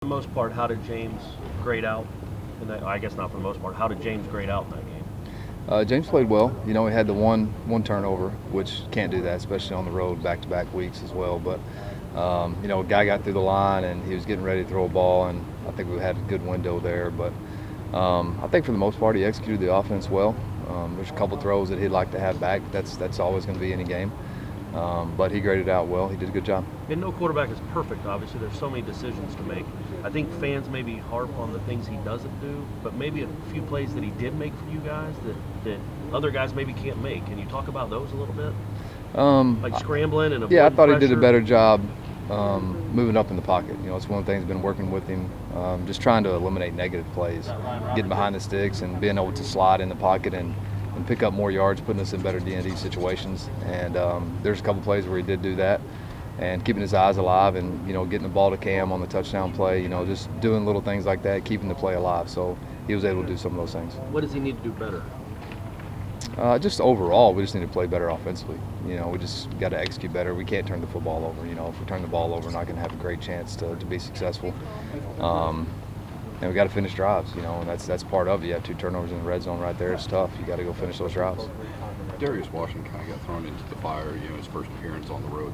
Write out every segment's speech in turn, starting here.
For the most part, how did James grade out? I guess not for the most part. How did James grade out in that game? James played well. He had the one turnover, which can't do that, especially on the road back-to-back weeks as well. But a guy got through the line and he was getting ready to throw a ball, and I think we had a good window there. But I think for the most part, he executed the offense well. There's a couple throws that he'd like to have back. That's always going to be in a game. But he graded out well. He did a good job. And no quarterback is perfect, obviously. There's so many decisions to make. I think fans maybe harp on the things he doesn't do, but maybe a few plays that he did make for you guys that other guys maybe can't make. Can you talk about those a little bit? Like scrambling and yeah, I thought pressure? he did a better job moving up in the pocket. It's one of the things I've been working with him, just trying to eliminate negative plays, getting behind the sticks and being able to slide in the pocket and pick up more yards, putting us in better D&D situations. And there's a couple plays where he did do that, and keeping his eyes alive and getting the ball to Cam on the touchdown play. Just doing little things like that, keeping the play alive. So he was able to do some of those things. What does he need to do better? Just overall, we just need to play better offensively. We just got to execute better. We can't turn the football over. If we turn the ball over, we're not going to have a great chance to be successful. And we got to finish drives, and that's part of it. You have 2 turnovers in the red zone right there. It's tough. You got to go finish those drives. Darius Washington kind of got thrown into the fire, his first appearance on the road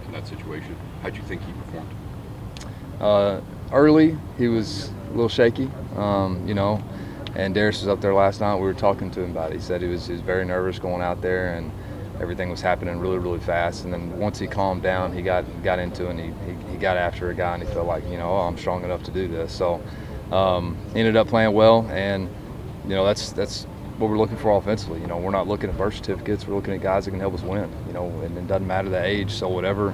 in that situation. How'd you think he performed? Early, he was a little shaky, and Darius was up there last night. We were talking to him about it. He said he was very nervous going out there, and everything was happening really, really fast. And then once he calmed down, he got into it, and he got after a guy, and he felt like, I'm strong enough to do this. So he ended up playing well, and that's what we're looking for offensively. We're not looking at birth certificates. We're looking at guys that can help us win. And it doesn't matter the age. So whatever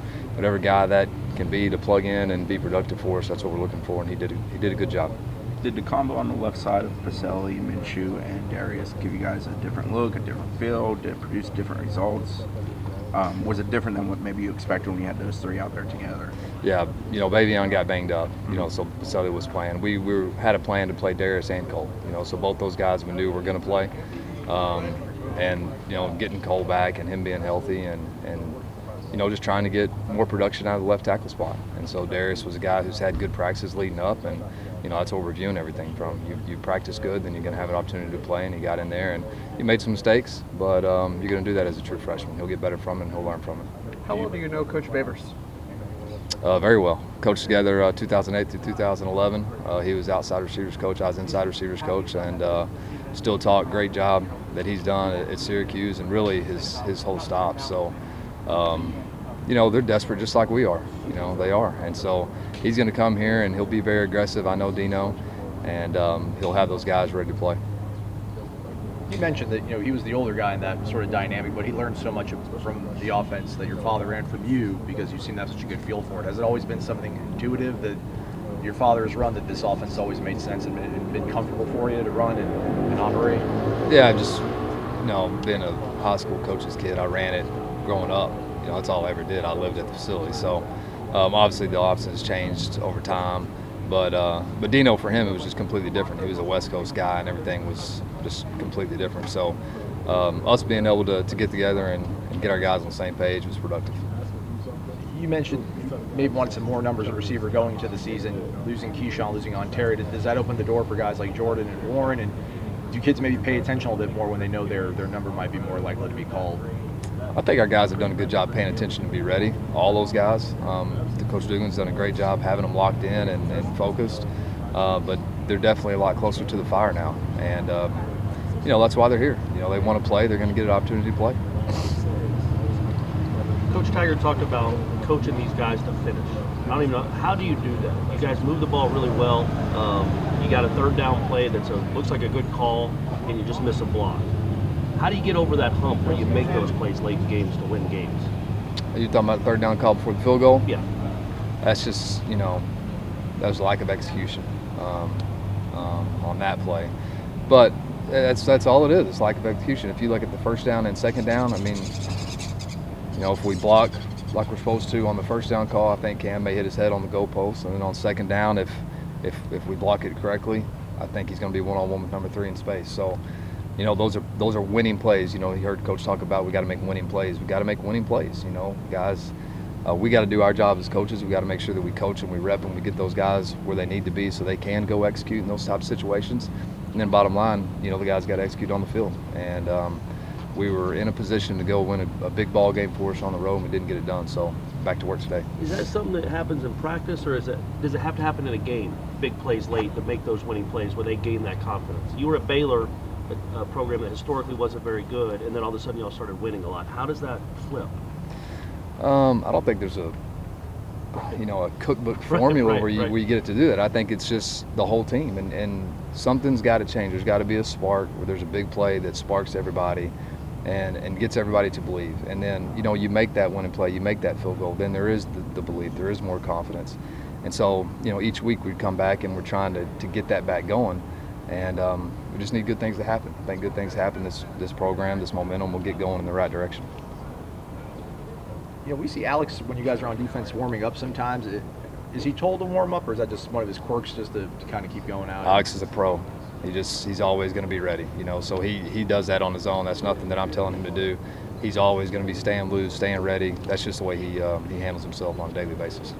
guy that can be to plug in and be productive for us, that's what we're looking for. And he did a good job. Did the combo on the left side of Pacelli, Minshew, and Darius give you guys a different look, a different feel? Did it produce different results? Was it different than what maybe you expected when you had those 3 out there together? Yeah, Bavion got banged up, so Pacelli was playing. We had a plan to play Darius and Cole, so both those guys we knew were going to play. And getting Cole back and him being healthy and just trying to get more production out of the left tackle spot. And so Darius was a guy who's had good practices leading up, and that's what we're viewing everything from. You practice good, then you're going to have an opportunity to play, and he got in there, and he made some mistakes, but you're going to do that as a true freshman. He'll get better from it, and he'll learn from it. How well do you know Coach Babers? Very well. Coached together 2008 through 2011. He was outside receivers coach. I was inside receivers coach, and still talk. Great job that he's done at Syracuse, and really his whole stop. So, they're desperate just like we are. They are. And so he's going to come here, and he'll be very aggressive. I know Dino, and he'll have those guys ready to play. You mentioned that he was the older guy in that sort of dynamic, but he learned so much from the offense that your father ran from you because you seem to have such a good feel for it. Has it always been something intuitive that your father has run, that this offense always made sense and been comfortable for you to run and operate? Yeah, just being a high school coach's kid, I ran it growing up. That's all I ever did. I lived at the facility. So obviously the offense has changed over time. But Dino, for him, it was just completely different. He was a West Coast guy, and everything was just completely different. So us being able to get together and get our guys on the same page was productive. You mentioned maybe wanted some more numbers at receiver going into the season, losing Keyshawn, losing Ontario. Does that open the door for guys like Jordan and Warren? And do kids maybe pay attention a little bit more when they know their number might be more likely to be called? I think our guys have done a good job paying attention to be ready, all those guys. Coach Dugan's done a great job having them locked in and focused, but they're definitely a lot closer to the fire now. And, that's why they're here. They want to play. They're going to get an opportunity to play. Coach Tiger talked about coaching these guys to finish. I don't even know, how do you do that? You guys move the ball really well. You got a 3rd down play that looks like a good call, and you just miss a block. How do you get over that hump where you make those plays late in games to win games? Are you talking about the 3rd down call before the field goal? Yeah. That's just, that was lack of execution on that play. But that's all it is. It's lack of execution. If you look at the 1st down and 2nd down, if we block like we're supposed to on the 1st down call, I think Cam may hit his head on the goalpost. And then on 2nd down, if we block it correctly, I think he's going to be one-on-one with number 3 in space. So, those are winning plays. You heard Coach talk about we got to make winning plays. We got to make winning plays. Guys we got to do our job as coaches. We got to make sure that we coach and we rep and we get those guys where they need to be so they can go execute in those type of situations. And then bottom line, you know, the guys got to execute on the field. And we were in a position to go win a big ball game for us on the road, and we didn't get it done. So back to work today. Is that something that happens in practice, or does it have to happen in a game? Big plays late to make those winning plays where they gain that confidence. You were at Baylor, a program that historically wasn't very good, and then all of a sudden y'all started winning a lot. How does that flip? I don't think there's a cookbook formula where you get it to do that. I think it's just the whole team, and something's got to change. There's got to be a spark where there's a big play that sparks everybody and gets everybody to believe. And then, you know, you make that winning play, you make that field goal, then there is the belief, there is more confidence. And so, you know, each week we come back and we're trying to get that back going. And we just need good things to happen. I think good things happen. This program, this momentum will get going in the right direction. You know, we see Alex, when you guys are on defense, warming up sometimes. Is he told to warm up, or is that just one of his quirks just to kind of keep going out? Alex is a pro. He's always going to be ready, you know, so he does that on his own. That's nothing that I'm telling him to do. He's always going to be staying loose, staying ready. That's just the way he handles himself on a daily basis.